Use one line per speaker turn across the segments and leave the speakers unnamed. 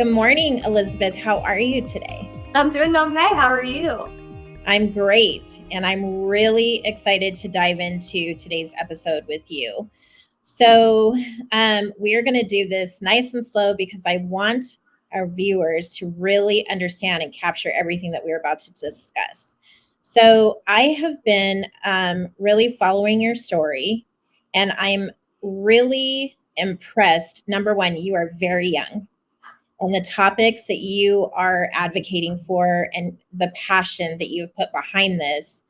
Good morning, Elizabeth. How are you today?
I'm doing okay. How are you?
I'm great, and I'm really excited to dive into today's episode with you. So, we are going to do this nice and slow because I want our viewers to really understand and capture everything that we're about to discuss. So, I have been really following your story, and I'm really impressed. Number one, you are very young, and the topics that you are advocating for and the passion that you've put behind this,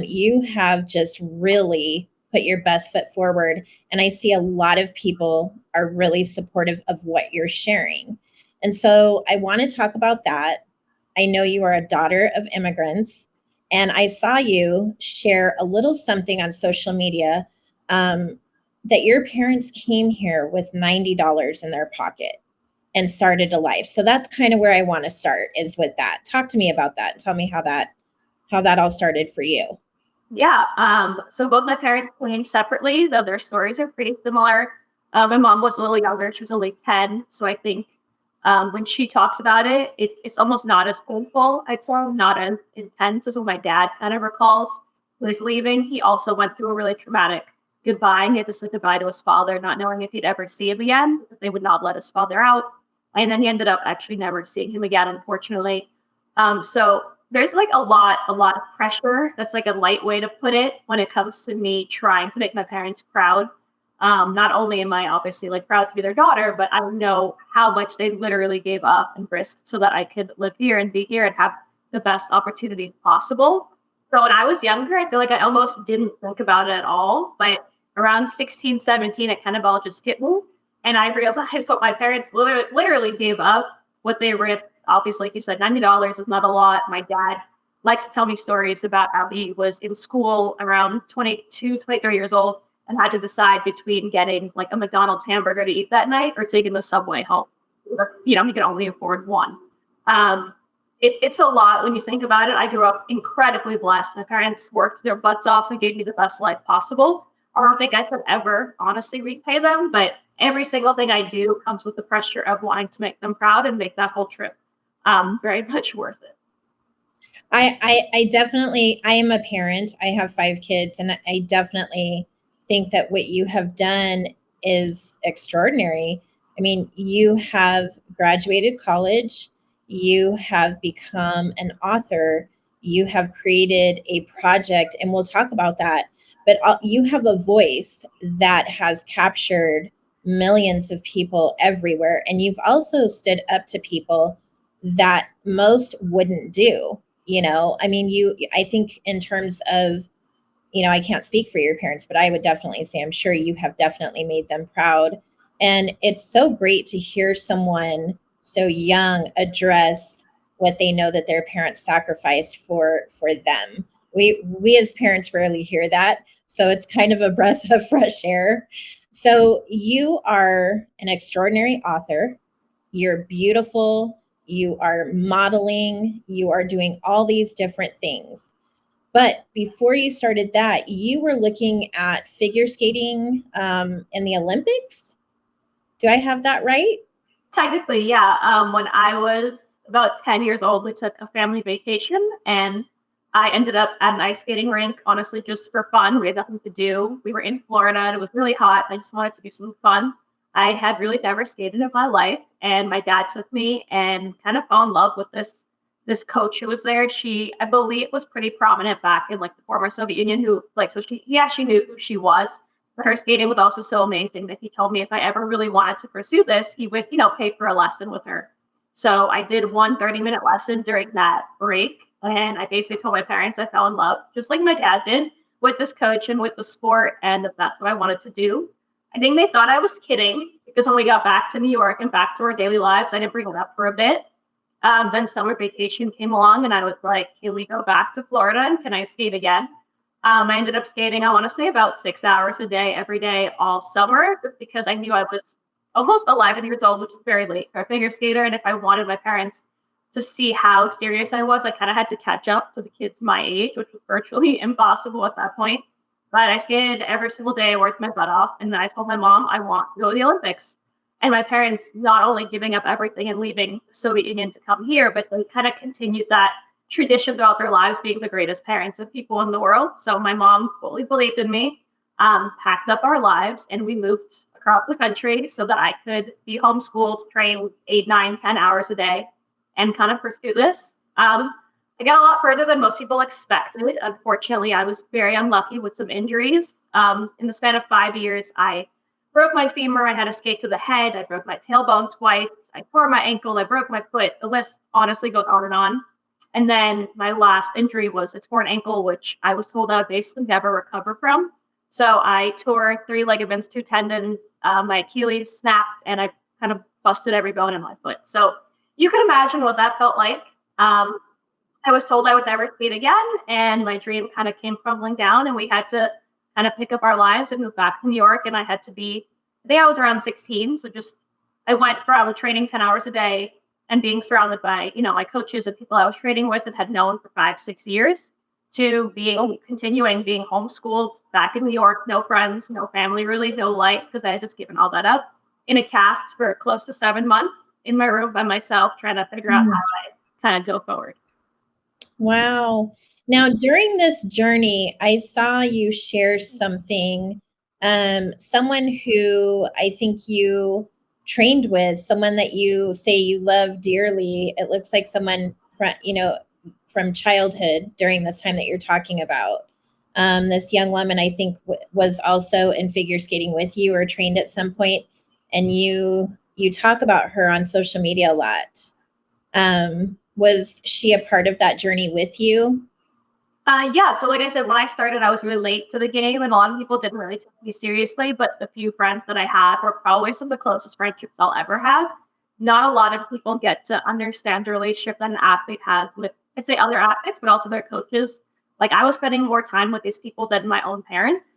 you have just really put your best foot forward. And I see a lot of people are really supportive of what you're sharing. And so I want to talk about that. I know you are a daughter of immigrants, and I saw you share a little something on social media, that your parents came here with $90 in their pocket and started a life. So that's kind of where I want to start, is with that. Talk to me about that and tell me how that all started for you.
Yeah. So both my parents came separately, though their stories are pretty similar. My mom was a little younger. She was only 10. So I think when she talks about it's almost not as painful. It's not as intense as what my dad kind of recalls when he's leaving. He also went through a really traumatic goodbye. He had to say goodbye to his father, not knowing if he'd ever see him again. They would not let his father out. And then he ended up actually never seeing him again, unfortunately. So there's like a lot of pressure. That's like a light way to put it when it comes to me trying to make my parents proud. Not only am I obviously like proud to be their daughter, but I know how much they literally gave up and risked so that I could live here and be here and have the best opportunity possible. So when I was younger, I feel like I almost didn't think about it at all. But around 16, 17, it kind of all just hit me. And I realized what my parents literally gave up, what they risked. Obviously, like you said, $90 is not a lot. My dad likes to tell me stories about how he was in school around 22, 23 years old and had to decide between getting like a McDonald's hamburger to eat that night or taking the subway home. He could only afford one. It's a lot when you think about it. I grew up incredibly blessed. My parents worked their butts off and gave me the best life possible. I don't think I could ever honestly repay them, but every single thing I do comes with the pressure of wanting to make them proud and make that whole trip very much worth it.
I definitely, I am a parent. I have 5 kids, and I definitely think that what you have done is extraordinary. I mean, you have graduated college, you have become an author, you have created a project, and we'll talk about that. But you have a voice that has captured millions of people everywhere. And you've also stood up to people that most wouldn't do. I mean, I think in terms of, I can't speak for your parents, but I would definitely say I'm sure you have definitely made them proud. And it's so great to hear someone so young address what they know that their parents sacrificed for them. We as parents rarely hear that, so it's kind of a breath of fresh air. So you are an extraordinary author. You're beautiful. You are modeling. You are doing all these different things. But before you started that, you were looking at figure skating in the Olympics. Do I have that right?
Technically, yeah. When I was about 10 years old, we took a family vacation and I ended up at an ice skating rink, honestly, just for fun. We had nothing to do. We were in Florida and it was really hot. I just wanted to do something fun. I had really never skated in my life. And my dad took me and kind of fell in love with this coach who was there. She, I believe, was pretty prominent back in like the former Soviet Union, who like, so he actually knew who she was. But her skating was also so amazing that he told me if I ever really wanted to pursue this, he would, pay for a lesson with her. So I did one 30-minute lesson during that break. And I basically told my parents I fell in love, just like my dad did, with this coach and with the sport, and that that's what I wanted to do. I think they thought I was kidding because when we got back to New York and back to our daily lives, I didn't bring it up for a bit. Then summer vacation came along and I was like, can we go back to Florida and can I skate again? I ended up skating, I want to say about 6 hours a day, every day, all summer, because I knew I was almost 11 years old, which is very late for a figure skater. And if I wanted my parents to see how serious I was, I kind of had to catch up to the kids my age, which was virtually impossible at that point. But I skated every single day, I worked my butt off. And then I told my mom, I want to go to the Olympics. And my parents not only giving up everything and leaving the Soviet Union to come here, but they kind of continued that tradition throughout their lives, being the greatest parents of people in the world. So my mom fully believed in me, packed up our lives, and we moved across the country so that I could be homeschooled, train 8, 9, 10 hours a day, and kind of pursue this. I got a lot further than most people expected. Unfortunately, I was very unlucky with some injuries. In the span of 5 years, I broke my femur. I had a skate to the head. I broke my tailbone twice. I tore my ankle. I broke my foot. The list honestly goes on and on. And then my last injury was a torn ankle, which I was told I would basically never recover from. So I tore 3 ligaments, 2 tendons, my Achilles snapped, and I kind of busted every bone in my foot. So you can imagine what that felt like. I was told I would never skate again, and my dream kind of came crumbling down, and we had to kind of pick up our lives and move back to New York. And I had to be, I think I was around 16. So I went from training 10 hours a day and being surrounded by, my coaches and people I was training with and had known for 5, 6 years, to continuing being homeschooled back in New York, no friends, no family, really, no life, because I had just given all that up, in a cast for close to 7 months in my room by myself, trying to figure out how I kind of go forward.
Wow. Now, during this journey, I saw you share something, someone who I think you trained with, someone that you say you love dearly. It looks like someone from childhood during this time that you're talking about. This young woman, I think, was also in figure skating with you or trained at some point, and you talk about her on social media a lot. Was she a part of that journey with you?
Yeah. So like I said, when I started, I was really late to the game, and a lot of people didn't really take me seriously. But the few friends that I had were probably some of the closest friendships I'll ever have. Not a lot of people get to understand the relationship that an athlete has with, I'd say, other athletes, but also their coaches. Like, I was spending more time with these people than my own parents.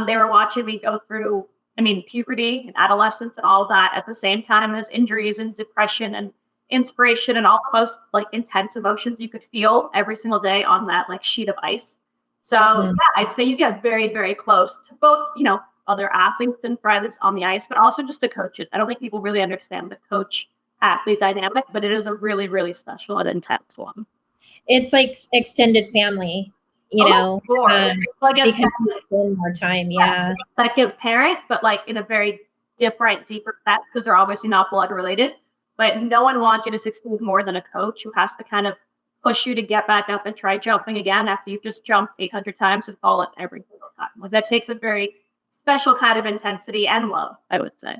They were watching me go through, puberty and adolescence and all that at the same time as injuries and depression and inspiration and all the most intense emotions you could feel every single day on that sheet of ice. So yeah, I'd say you get very, very close to both, other athletes and friends on the ice, but also just the coaches. I don't think people really understand the coach athlete dynamic, but it is a really, really special and intense one.
It's like extended family, because you spend more time. Yeah.
Like a parent, but in a very different, deeper sense, because they're obviously not blood related. But no one wants you to succeed more than a coach who has to kind of push you to get back up and try jumping again after you've just jumped 800 times and fallen every single time. That takes a very special kind of intensity and love, I would say.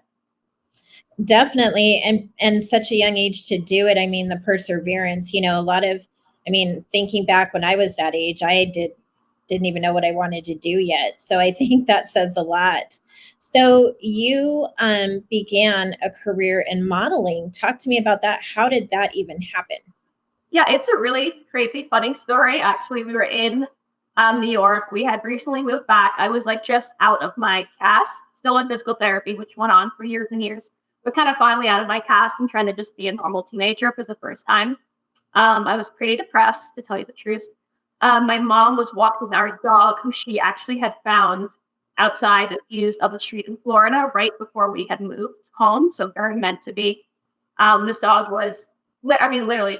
Definitely. And such a young age to do it. The perseverance, a lot of, thinking back when I was that age, I didn't even know what I wanted to do yet. So I think that says a lot. So you began a career in modeling. Talk to me about that. How did that even happen?
Yeah, it's a really crazy, funny story. Actually, we were in New York. We had recently moved back. I was just out of my cast, still in physical therapy, which went on for years and years, but kind of finally out of my cast and trying to just be a normal teenager for the first time. I was pretty depressed, to tell you the truth. My mom was walking our dog, who she actually had found outside the views of the street in Florida right before we had moved home. So very meant to be. This dog was, literally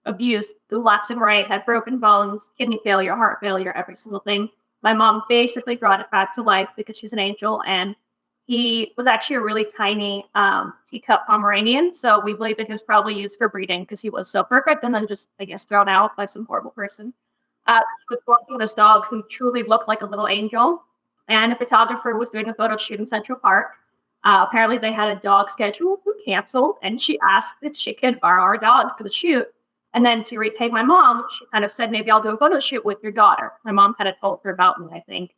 abused the left and right, had broken bones, kidney failure, heart failure, every single thing. My mom basically brought it back to life because she's an angel. And he was actually a really tiny teacup Pomeranian. So we believe that he was probably used for breeding because he was so perfect and then just, I guess, thrown out by some horrible person. With walking this dog who truly looked like a little angel. And a photographer was doing a photo shoot in Central Park. Apparently they had a dog scheduled who canceled, and she asked if she could borrow our dog for the shoot. And then to repay my mom, she kind of said, maybe I'll do a photo shoot with your daughter. My mom kind of told her about me, I think.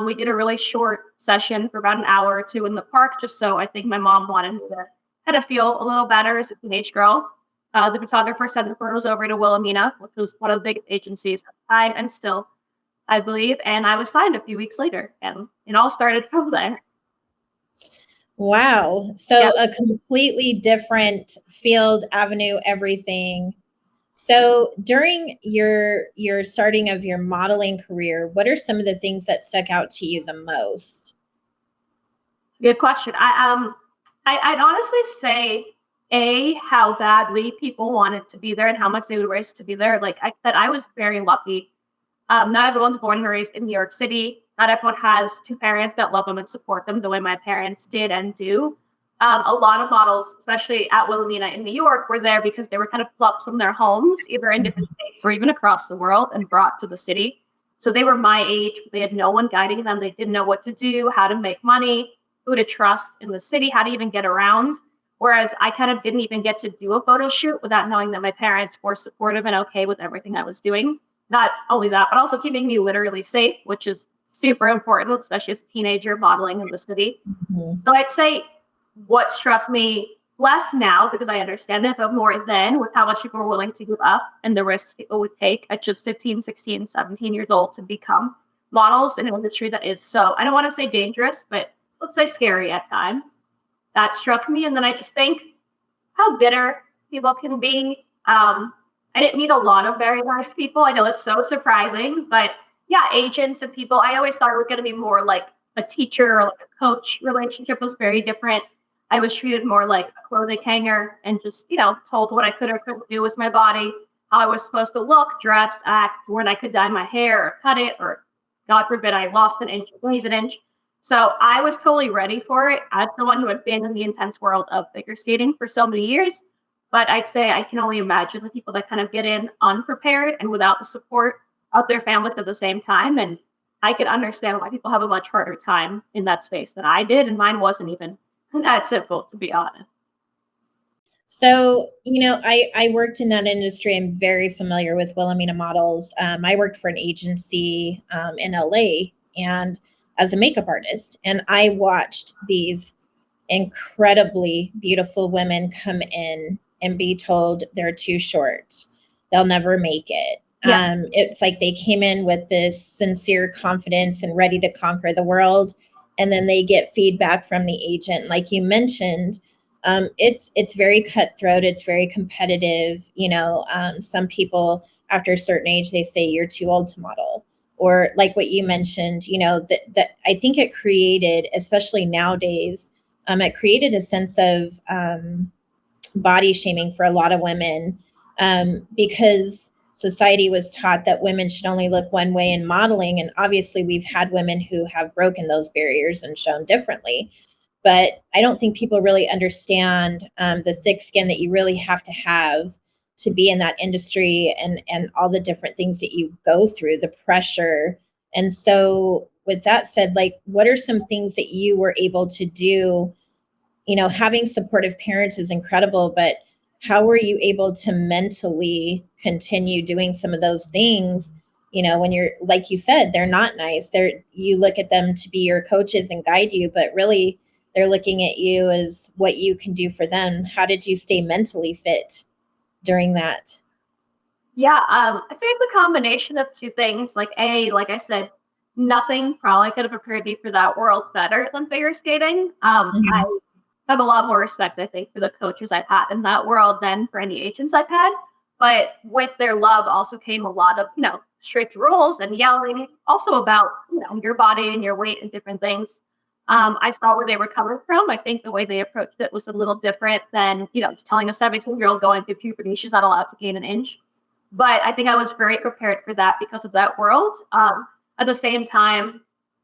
We did a really short session for about an hour or two in the park, just so I think my mom wanted me to kind of feel a little better as a teenage girl. The photographer sent the photos over to Wilhelmina, which was one of the biggest agencies at the time and still, I believe. And I was signed a few weeks later, and it all started from there.
Wow. So a completely different field, avenue, everything. So during your starting of your modeling career, what are some of the things that stuck out to you the most?
Good question. I'd honestly say how badly people wanted to be there and how much they would risk to be there. Like I said, I was very lucky. Not everyone's born and raised in New York City. Not everyone has two parents that love them and support them the way my parents did and do. A lot of models, especially at Wilhelmina in New York, were there because they were kind of plucked from their homes, either in different states or even across the world, and brought to the city. So they were my age. They had no one guiding them. They didn't know what to do, how to make money, who to trust in the city, how to even get around. Whereas I kind of didn't even get to do a photo shoot without knowing that my parents were supportive and okay with everything I was doing. Not only that, but also keeping me literally safe, which is super important, especially as a teenager modeling in the city.
Mhm.
So I'd say what struck me less now, because I understand it, but more then with how much people were willing to give up and the risks people would take at just 15, 16, 17 years old to become models in an industry that is so, I don't want to say dangerous, but let's say scary at times. That struck me. And then I just think how bitter people can be. I didn't meet a lot of very nice people. I know it's so surprising, but yeah, agents and people, I always thought were going to be more like a teacher or like a coach. Relationship was very different. I was treated more like a clothing hanger and just, told what I could or couldn't do with my body, how I was supposed to look, dress, act, when I could dye my hair or cut it, or God forbid I lost an inch, leave an inch. So I was totally ready for it as someone who had been in the intense world of figure skating for so many years. But I'd say I can only imagine the people that kind of get in unprepared and without the support of their families at the same time. And I could understand why people have a much harder time in that space than I did. And mine wasn't even that simple, to be honest.
So, I worked in that industry. I'm very familiar with Wilhelmina models. I worked for an agency in LA and as a makeup artist, and I watched these incredibly beautiful women come in and be told they're too short. They'll never make it.
Yeah.
It's like they came in with this sincere confidence and ready to conquer the world. And then they get feedback from the agent. Like you mentioned, it's very cutthroat. It's very competitive. Some people after a certain age, they say you're too old to model. Or like what you mentioned, that I think it created, especially nowadays, it created a sense of body shaming for a lot of women because society was taught that women should only look one way in modeling. And obviously, we've had women who have broken those barriers and shown differently. But I don't think people really understand the thick skin that you really have to be in that industry and all the different things that you go through, the pressure. And so, with that said, like, what are some things that you were able to do? Having supportive parents is incredible, but how were you able to mentally continue doing some of those things? When you're, like you said, they're not nice. You look at them to be your coaches and guide you, but really they're looking at you as what you can do for them. How did you stay mentally fit during that?
Yeah, I think the combination of two things, like like I said, nothing probably could have prepared me for that world better than figure skating. I
Mhm.
have a lot more respect, I think, for the coaches I've had in that world than for any agents I've had. But with their love also came a lot of, strict rules and yelling, also about, your body and your weight and different things. I saw where they were coming from. I think the way they approached it was a little different than, just telling a 17-year-old going through puberty she's not allowed to gain an inch. But I think I was very prepared for that because of that world. At the same time,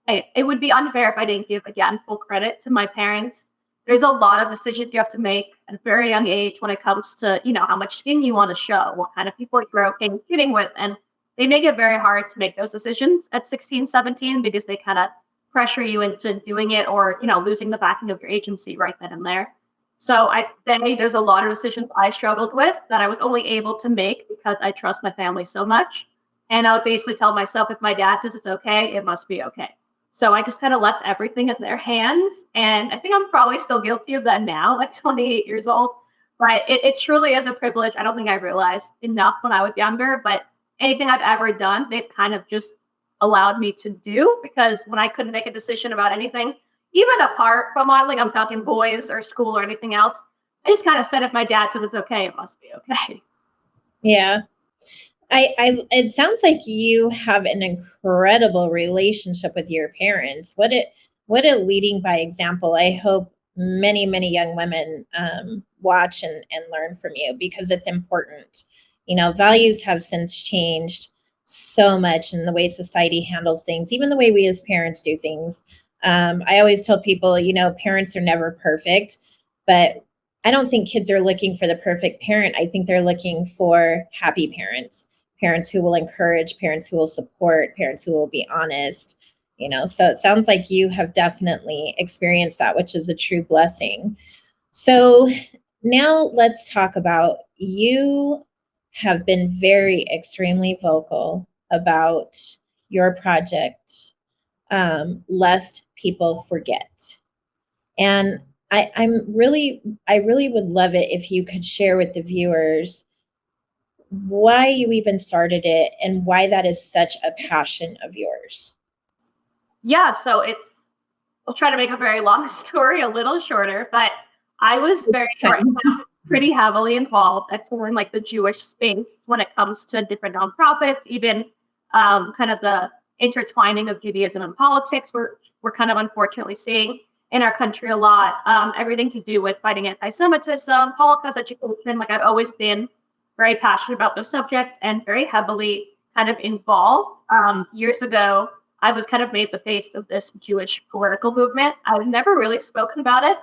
it would be unfair if I didn't give, again, full credit to my parents. There's a lot of decisions you have to make at a very young age when it comes to, how much skin you want to show, what kind of people you're okay competing with. And they make it very hard to make those decisions at 16, 17 because they kind of pressure you into doing it or, losing the backing of your agency right then and there. So I think there's a lot of decisions I struggled with that I was only able to make because I trust my family so much. And I would basically tell myself, if my dad says it's okay, it must be okay. So I just kind of left everything in their hands. And I think I'm probably still guilty of that now, like 28 years old. But it truly is a privilege. I don't think I realized enough when I was younger. But anything I've ever done, they've kind of just allowed me to do because when I couldn't make a decision about anything, even apart from modeling, I'm talking boys or school or anything else, I just kind of said, if my dad said it's okay, it must be okay.
Yeah. It sounds like you have an incredible relationship with your parents. What a leading by example. I hope many, many young women watch and learn from you, because it's important. Values have since changed so much in the way society handles things, even the way we as parents do things. I always tell people, parents are never perfect, but I don't think kids are looking for the perfect parent. I think they're looking for happy parents, parents who will encourage, parents who will support, parents who will be honest. So it sounds like you have definitely experienced that, which is a true blessing. So now let's talk about, you have been very extremely vocal about your project, Lest People Forget. And I really would love it if you could share with the viewers why you even started it and why that is such a passion of yours.
Yeah, so I'll try to make a very long story a little shorter, but I was pretty heavily involved at in like the Jewish space when it comes to different nonprofits, even kind of the intertwining of Judaism and politics. We're kind of unfortunately seeing in our country a lot, everything to do with fighting anti-Semitism, Holocaust education. Like I've always been very passionate about those subjects and very heavily kind of involved. Years ago, I was kind of made the face of this Jewish political movement. I've never really spoken about it,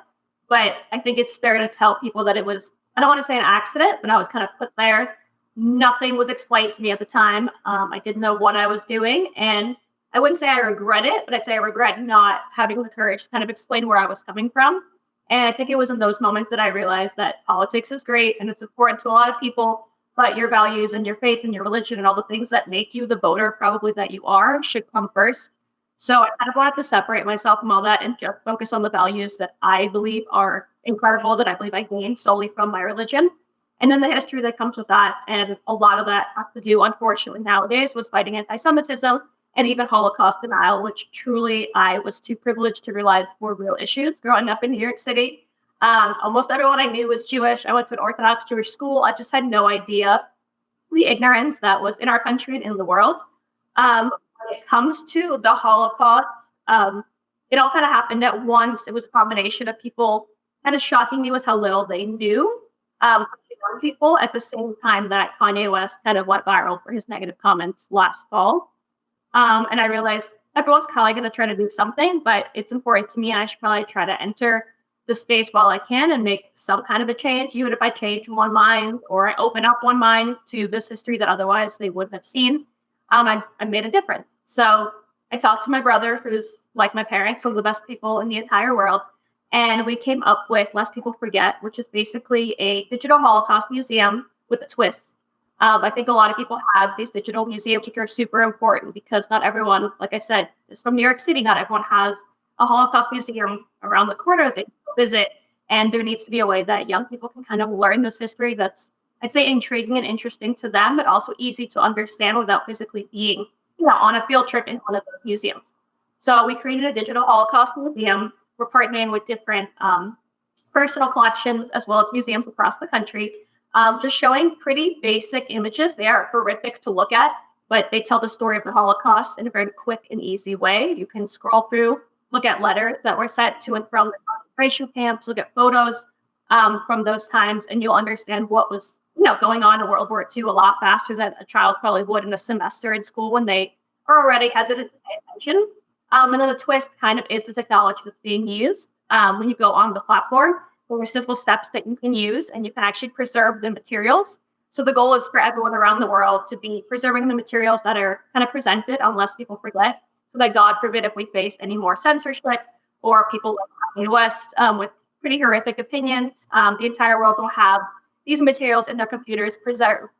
but I think it's fair to tell people that it was, I don't want to say an accident, but I was kind of put there. Nothing was explained to me at the time. I didn't know what I was doing. And I wouldn't say I regret it, but I'd say I regret not having the courage to kind of explain where I was coming from. And I think it was in those moments that I realized that politics is great and it's important to a lot of people, but your values and your faith and your religion and all the things that make you the voter probably that you are should come first. So I kind of wanted to separate myself from all that and just focus on the values that I believe are incredible, that I believe I gained solely from my religion. And then the history that comes with that. And a lot of that has to do, unfortunately, nowadays with fighting anti-Semitism and even Holocaust denial, which truly I was too privileged to realize were real issues growing up in New York City. Almost everyone I knew was Jewish. I went to an Orthodox Jewish school. I just had no idea the ignorance that was in our country and in the world. When it comes to the Holocaust, it all kind of happened at once. It was a combination of people kind of shocking me with how little they knew. Young people at the same time that Kanye West kind of went viral for his negative comments last fall. And I realized everyone's probably going to try to do something, but it's important to me. I should probably try to enter the space while I can and make some kind of a change, even if I change one mind or I open up one mind to this history that otherwise they wouldn't have seen. I made a difference. So I talked to my brother, who's like my parents, one of the best people in the entire world. And we came up with Lest People Forget, which is basically a digital Holocaust museum with a twist. I think a lot of people have these digital museums which are super important because not everyone, like I said, is from New York City. Not everyone has a Holocaust museum around the corner they can visit. And there needs to be a way that young people can kind of learn this history that's, I'd say, intriguing and interesting to them, but also easy to understand without physically being, on a field trip in one of the museums. So we created a digital Holocaust museum. We're partnering with different personal collections as well as museums across the country, just showing pretty basic images. They are horrific to look at, but they tell the story of the Holocaust in a very quick and easy way. You can scroll through, look at letters that were sent to and from the concentration camps, look at photos from those times, and you'll understand what was going on in World War II a lot faster than a child probably would in a semester in school when they are already hesitant to pay attention. And then the twist kind of is the technology that's being used. When you go on the platform, there are simple steps that you can use, and you can actually preserve the materials. So the goal is for everyone around the world to be preserving the materials that are kind of presented, unless people forget, so that God forbid if we face any more censorship or people like the West with pretty horrific opinions, the entire world will have these materials in their computers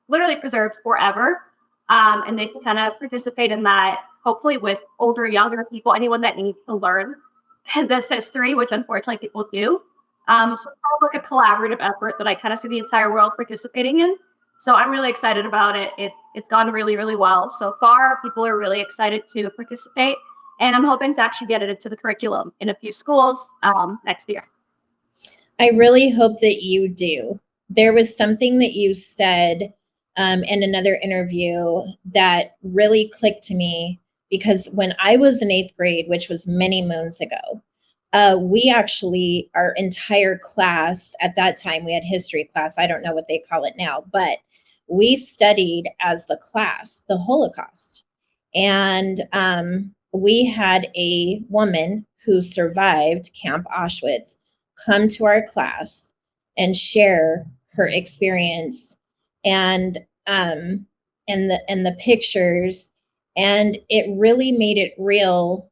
literally preserved forever. And they can kind of participate in that, hopefully with older, younger people, anyone that needs to learn this history, which unfortunately people do. So it's kind of like a collaborative effort that I kind of see the entire world participating in. So I'm really excited about it. It's gone really, really well. So far, people are really excited to participate. And I'm hoping to actually get it into the curriculum in a few schools next year.
I really hope that you do. There was something that you said in another interview that really clicked to me, because when I was in 8th grade, which was many moons ago, we actually, our entire class at that time, we had history class. I don't know what they call it now, but we studied as the class the Holocaust. And we had a woman who survived Camp Auschwitz come to our class and share her experience and the pictures, and it really made it real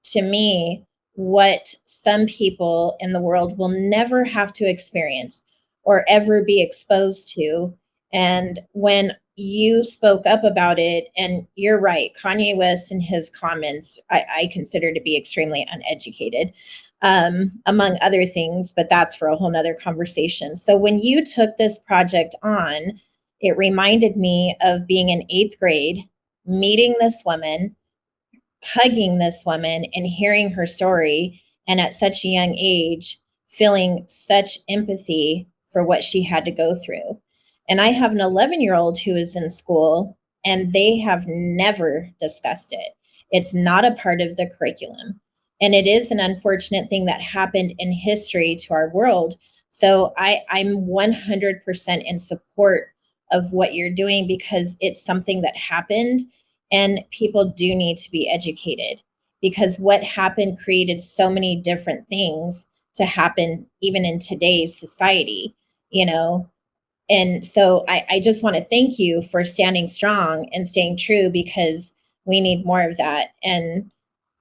to me what some people in the world will never have to experience or ever be exposed to. And when you spoke up about it, and you're right, Kanye West and his comments, I consider to be extremely uneducated, among other things, but that's for a whole nother conversation. So when you took this project on, it reminded me of being in 8th grade, meeting this woman, hugging this woman and hearing her story, and at such a young age feeling such empathy for what she had to go through. And I have an 11-year-old who is in school, and they have never discussed it. It's not a part of the curriculum, and it is an unfortunate thing that happened in history to our world. So I'm 100% in support of what you're doing, because it's something that happened, and people do need to be educated, because what happened created so many different things to happen even in today's society, you know. And so I just want to thank you for standing strong and staying true, because we need more of that. And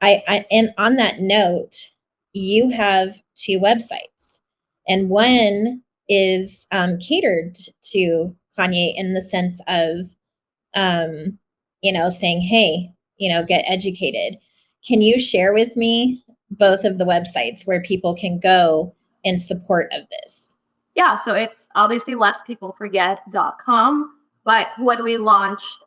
and on that note, you have 2 websites, and one is catered to Kanye in the sense of, saying, hey, get educated. Can you share with me both of the websites where people can go in support of this?
Yeah, so it's obviously lesspeopleforget.com. But when we launched,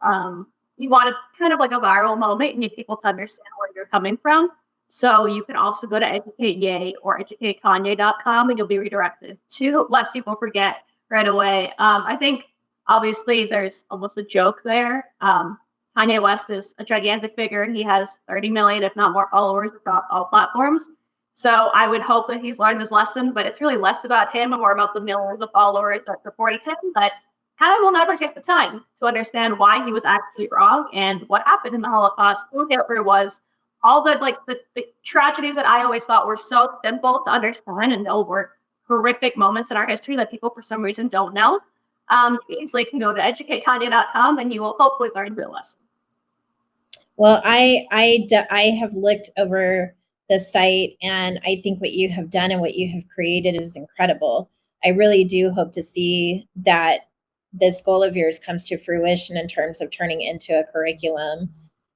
we wanted kind of like a viral moment. You need people to understand where you're coming from. So you can also go to Educate Yay or educatekanye.com, and you'll be redirected to Less People Forget right away. I think obviously there's almost a joke there. Kanye West is a gigantic figure, and he has 30 million, if not more, followers across all platforms. So I would hope that he's learned his lesson, but it's really less about him and more about the millions of followers that supported him. But kind of will never take the time to understand why he was actually wrong and what happened in the Holocaust, who Hitler was, all the tragedies that I always thought were so simple to understand and know were horrific moments in our history that people for some reason don't know. Easily can go to educatekanye.com and you will hopefully learn your lesson.
Well, I have looked over the site, and I think what you have done and what you have created is incredible. I really do hope to see that this goal of yours comes to fruition in terms of turning into a curriculum.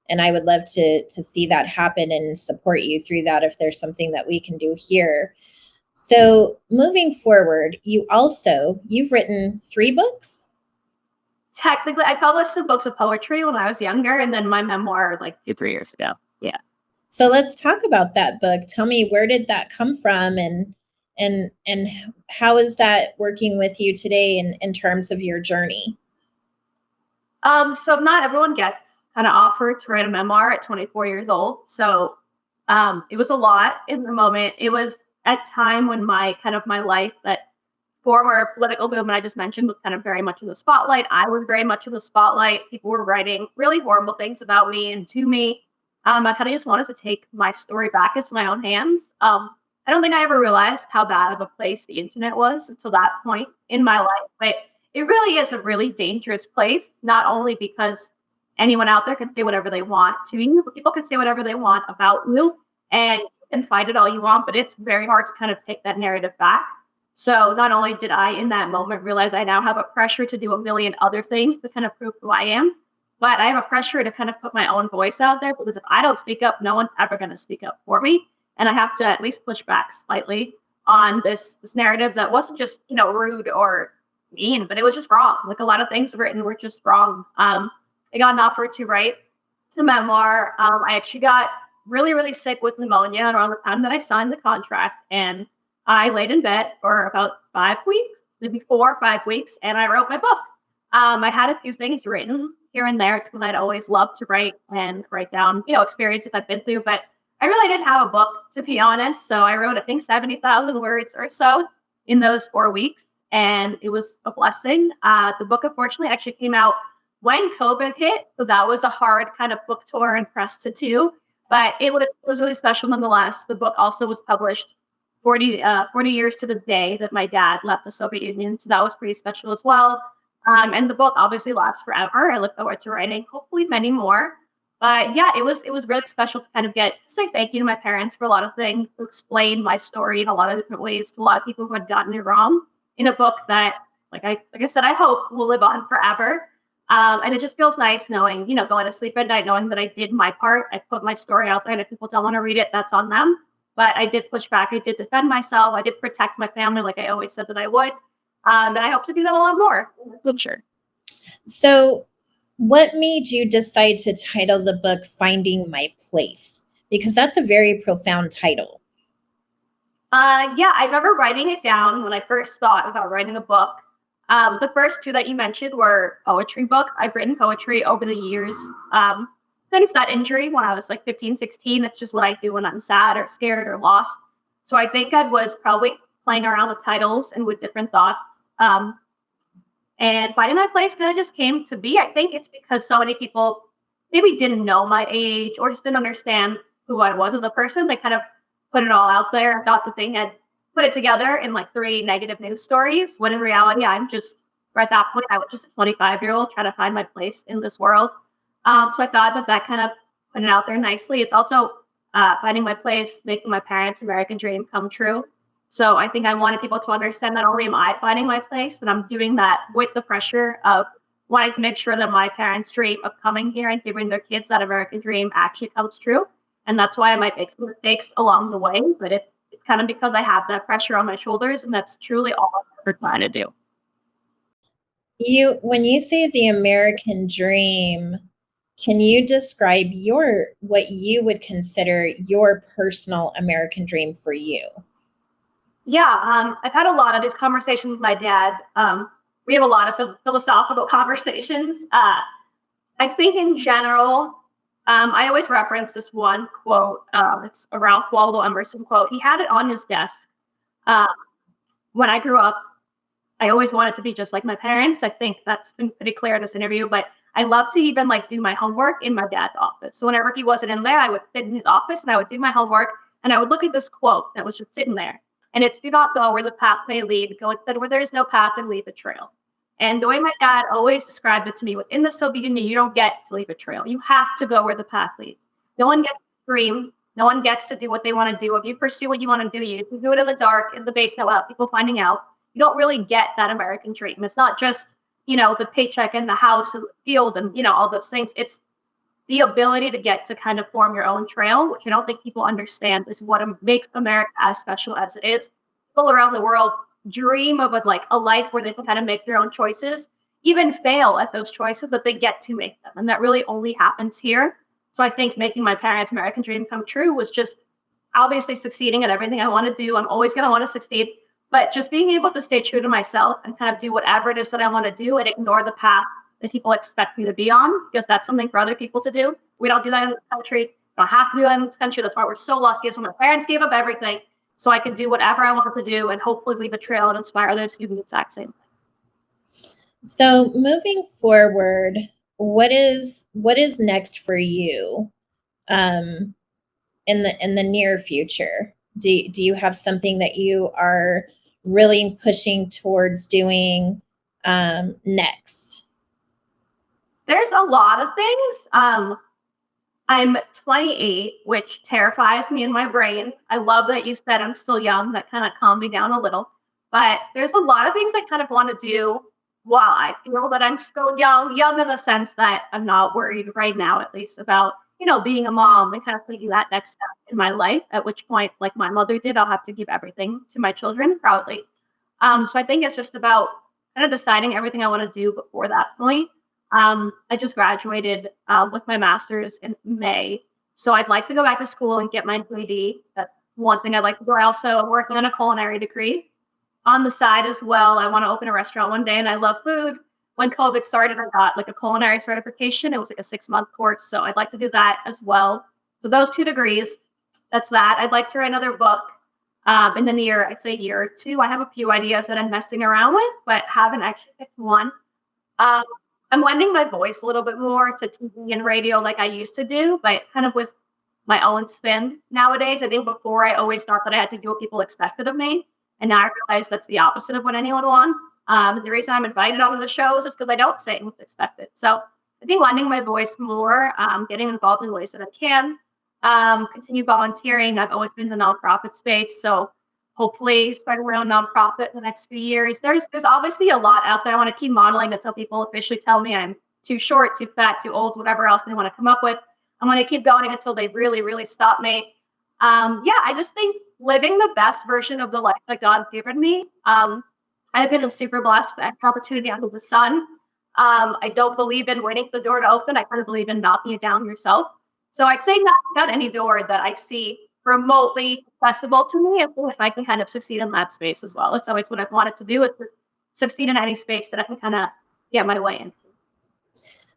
And I would love to see that happen and support you through that if there's something that we can do here. So moving forward, you've written 3 books?
Technically, I published some books of poetry when I was younger, and then my memoir like 2-3 years ago. Yeah.
So let's talk about that book. Tell me, where did that come from, and how is that working with you today in terms of your journey?
So not everyone gets kind of offered to write a memoir at 24 years old. So it was a lot in the moment. It was a time when my life, that former political movement I just mentioned, was kind of very much in the spotlight. I was very much in the spotlight. People were writing really horrible things about me and to me. I kind of just wanted to take my story back into my own hands. I don't think I ever realized how bad of a place the internet was until that point in my life. But it really is a really dangerous place, not only because anyone out there can say whatever they want to you, but people can say whatever they want about you, and you can fight it all you want, but it's very hard to kind of take that narrative back. So not only did I, in that moment, realize I now have a pressure to do a million other things to kind of prove who I am, but I have a pressure to kind of put my own voice out there, because if I don't speak up, no one's ever going to speak up for me. And I have to at least push back slightly on this narrative that wasn't just, rude or mean, but it was just wrong. Like, a lot of things written were just wrong. I got an offer to write a memoir. I actually got really, really sick with pneumonia around the time that I signed the contract, and I laid in bed for about 5 weeks, maybe 4 or 5 weeks, and I wrote my book. I had a few things written here and there because I'd always loved to write and write down, experiences I've been through, but I really didn't have a book, to be honest. So I wrote, I think, 70,000 words or so in those 4 weeks. And it was a blessing. The book, unfortunately, actually came out when COVID hit. So that was a hard kind of book tour and press to do. But was really special nonetheless. The book also was published 40 years to the day that my dad left the Soviet Union. So that was pretty special as well. And the book obviously lasts forever. I look forward to writing hopefully many more. But yeah, it was really special to kind of get to say thank you to my parents for a lot of things, to explain my story in a lot of different ways to a lot of people who had gotten it wrong in a book that, like I said, I hope will live on forever. And it just feels nice knowing, going to sleep at night, knowing that I did my part. I put my story out there, and if people don't want to read it, that's on them. But I did push back. I did defend myself. I did protect my family like I always said that I would. And I hope to do that a lot more in the future.
So, what made you decide to title the book Finding My Place? Because that's a very profound title.
Yeah, I remember writing it down when I first thought about writing a book. The first two that you mentioned were poetry book. I've written poetry over the years. Since that injury when I was like 15, 16, it's just what I do when I'm sad or scared or lost. So I think I was probably playing around with titles and with different thoughts. And Finding My Place kind of just came to be. I think it's because so many people maybe didn't know my age or just didn't understand who I was as a person. They kind of put it all out there, thought that they had put it together in like 3 negative news stories, when in reality, I'm just, at that point, I was just a 25-year-old trying to find my place in this world. So I thought that kind of put it out there nicely. It's also finding my place, making my parents' American dream come true. So I think I wanted people to understand not only am I finding my place, but I'm doing that with the pressure of wanting to make sure that my parents' dream of coming here and giving their kids that American dream actually comes true. And that's why I might make some mistakes along the way, but it's kind of because I have that pressure on my shoulders, and that's truly all I'm ever trying to do.
When you say the American dream, can you describe what you would consider your personal American dream for you?
Yeah, I've had a lot of these conversations with my dad. We have a lot of philosophical conversations. I think in general, I always reference this one quote. It's a Ralph Waldo Emerson quote. He had it on his desk. When I grew up, I always wanted to be just like my parents. I think that's been pretty clear in this interview, but I love to even do my homework in my dad's office. So whenever he wasn't in there, I would sit in his office and I would do my homework, and I would look at this quote that was just sitting there. And it's, do not go where the path may lead, go instead where there is no path and leave a trail. And the way my dad always described it to me, within the Soviet Union, you don't get to leave a trail. You have to go where the path leads. No one gets to dream. No one gets to do what they want to do. If you pursue what you want to do, you do it in the dark, in the basement, without people finding out. You don't really get that American dream. It's not just, the paycheck and the house and the field and, all those things. It's the ability to get to kind of form your own trail, which I don't think people understand is what makes America as special as it is. People around the world dream of a life where they can kind of make their own choices, even fail at those choices, but they get to make them. And that really only happens here. So I think making my parents' American dream come true was just obviously succeeding at everything I want to do. I'm always going to want to succeed, but just being able to stay true to myself and kind of do whatever it is that I want to do and ignore the path that people expect me to be on, because that's something for other people to do. We don't do that in this country. We don't have to do that in this country. That's why we're so lucky. So my parents gave up everything so I could do whatever I wanted to do and hopefully leave a trail and inspire others to do the exact same thing.
So moving forward, what is next for you in the near future? Do you have something that you are really pushing towards doing next?
There's a lot of things. I'm 28, which terrifies me in my brain. I love that you said I'm still young. That kind of calmed me down a little. But there's a lot of things I kind of want to do while I feel that I'm still young in the sense that I'm not worried right now, at least, about, being a mom and kind of taking that next step in my life, at which point, like my mother did, I'll have to give everything to my children proudly. So I think it's just about kind of deciding everything I want to do before that point. I just graduated with my master's in May. So I'd like to go back to school and get my GED. That's one thing I'd like to do. I also am working on a culinary degree on the side as well. I want to open a restaurant one day, and I love food. When COVID started, I got a culinary certification. It was a 6-month course. So I'd like to do that as well. So those 2 degrees. that's that. I'd like to write another book in the near, I'd say, year or two. I have a few ideas that I'm messing around with, but haven't actually picked one. Um, I'm lending my voice a little bit more to TV and radio like I used to do, but kind of with my own spin nowadays. I think before I always thought that I had to do what people expected of me. And now I realize that's the opposite of what anyone wants. And the reason I'm invited on the shows is because I don't say what's expected. So I think lending my voice more, getting involved in ways that I can, continue volunteering. I've always been in the nonprofit space. So hopefully start a real nonprofit in the next few years. There's obviously a lot out there. I want to keep modeling until people officially tell me I'm too short, too fat, too old, whatever else they want to come up with. I'm going to keep going until they really, really stop me. Yeah, I just think living the best version of the life that God's given me. I've been super blessed with every opportunity under the sun. I don't believe in waiting for the door to open. I kind of believe in knocking it down yourself. So I'd say knocking down any door that I see remotely accessible to me, if I can kind of succeed in that space as well. It's always what I've wanted to do, is to succeed in any space that I can kind of get my way into.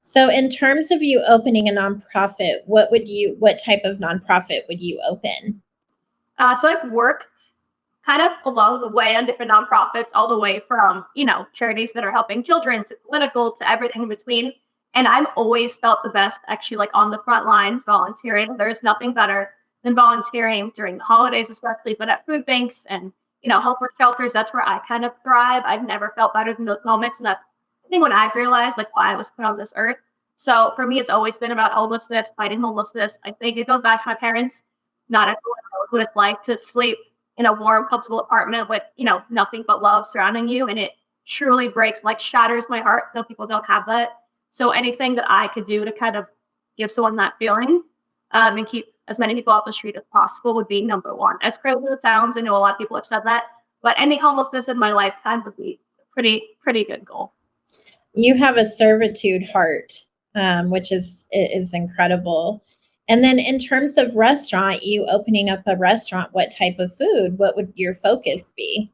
So in terms of you opening a nonprofit, what type of nonprofit would you open?
So I've worked kind of along the way on different nonprofits, all the way from, charities that are helping children to political to everything in between. And I've always felt the best actually like on the front lines volunteering. There's nothing better than volunteering during the holidays, especially, but at food banks and, helper shelters, that's where I kind of thrive. I've never felt better than those moments. And that's, I think, when I realized like why I was put on this earth. So for me, it's always been about homelessness, fighting homelessness. I think it goes back to my parents. Not everyone knows what it's like to sleep in a warm, comfortable apartment with, nothing but love surrounding you. And it truly breaks, like shatters my heart. So people don't have that. So anything that I could do to kind of give someone that feeling and keep as many people off the street as possible would be number one. As crazy as it sounds, I know a lot of people have said that, but ending homelessness in my lifetime would be a pretty good goal.
You have a servitude heart, which is incredible. And then in terms of restaurant, you opening up a restaurant, what type of food? What would your focus be?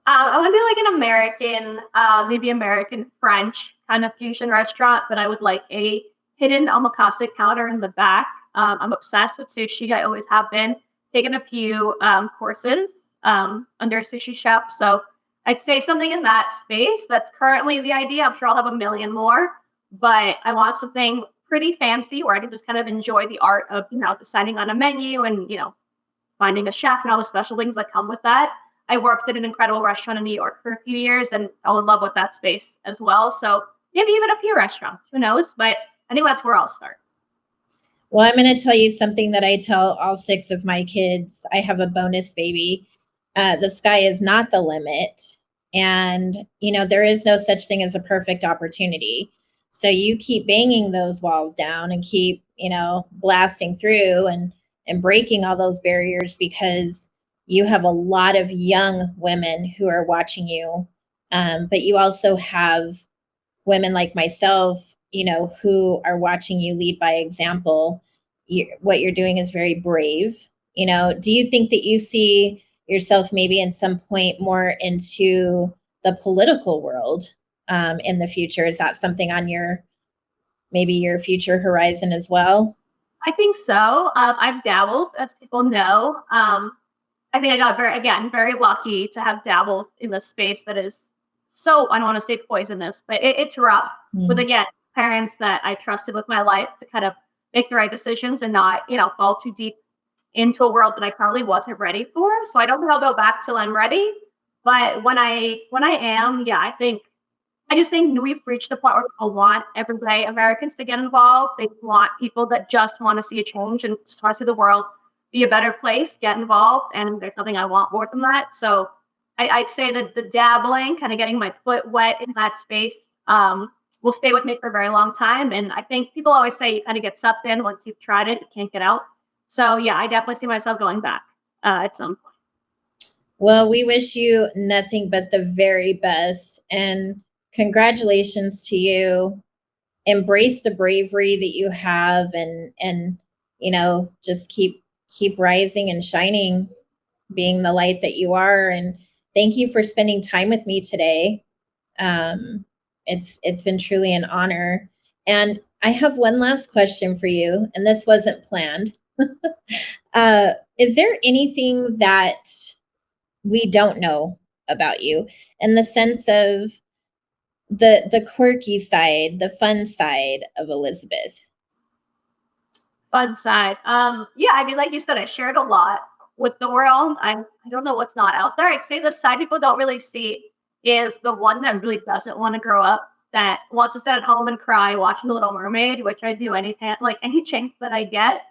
I want to do like an American, maybe American French kind of fusion restaurant, but I would like a hidden omakase counter in the back. I'm obsessed with sushi. I always have been. Taken a few courses under a sushi chef. So I'd say something in that space. That's currently the idea. I'm sure I'll have a million more, but I want something pretty fancy where I can just kind of enjoy the art of, deciding on a menu and, finding a chef and all the special things that come with that. I worked at an incredible restaurant in New York for a few years and fell in love with that space as well. So maybe even a few restaurants, who knows? But I think that's where I'll start.
Well, I'm going to tell you something that I tell all 6 of my kids. I have a bonus baby. The sky is not the limit. And, there is no such thing as a perfect opportunity. So you keep banging those walls down and keep, blasting through and breaking all those barriers, because you have a lot of young women who are watching you. But you also have women like myself, who are watching you lead by example. What you're doing is very brave. Do you think that you see yourself maybe in some point more into the political world in the future? Is that something on maybe your future horizon as well?
I think so. I've dabbled, as people know. I think I got very lucky to have dabbled in this space that is so, I don't want to say poisonous, but it's rough. With, again, parents that I trusted with my life to kind of make the right decisions and not, fall too deep into a world that I probably wasn't ready for. So I don't think I'll go back till I'm ready. But when I am, yeah, I just think we've reached the point where people want everyday Americans to get involved. They want people that just want to see a change and just want to see the world be a better place, get involved. And there's nothing I want more than that. So I'd say that the dabbling, kind of getting my foot wet in that space, will stay with me for a very long time. And I think people always say you kind of get sucked in once you've tried it, you can't get out. So yeah, I definitely see myself going back at some point.
Well, we wish you nothing but the very best, and congratulations to you. Embrace the bravery that you have, and just keep rising and shining, being the light that you are. And thank you for spending time with me today. It's been truly an honor. And I have one last question for you, and this wasn't planned. Is there anything that we don't know about you in the sense of the quirky side, the fun side of Elizabeth?
Fun side. Yeah, I mean, like you said, I shared a lot with the world. I don't know what's not out there. I'd say the side people don't really see is the one that really doesn't want to grow up, that wants to sit at home and cry watching The Little Mermaid, which I do like any chance that I get.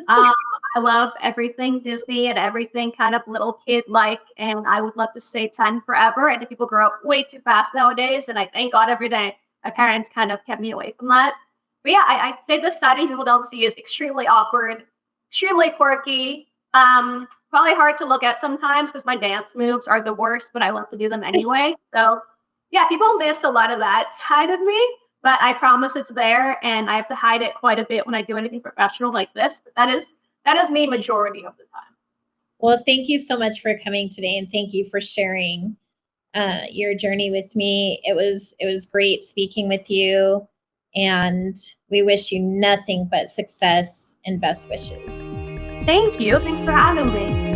Um, I love everything Disney and everything kind of little kid like, and I would love to stay 10 forever. I think people grow up way too fast nowadays, and I thank God every day my parents kind of kept me away from that. But yeah, I'd say the side people don't see is extremely awkward, extremely quirky. Probably hard to look at sometimes because my dance moves are the worst, but I love to do them anyway. So yeah, people miss a lot of that side of me, but I promise it's there, and I have to hide it quite a bit when I do anything professional like this. But that is me majority of the time.
Well, thank you so much for coming today, and thank you for sharing your journey with me. It was great speaking with you, and we wish you nothing but success and best wishes.
Thank you. Thanks for having me.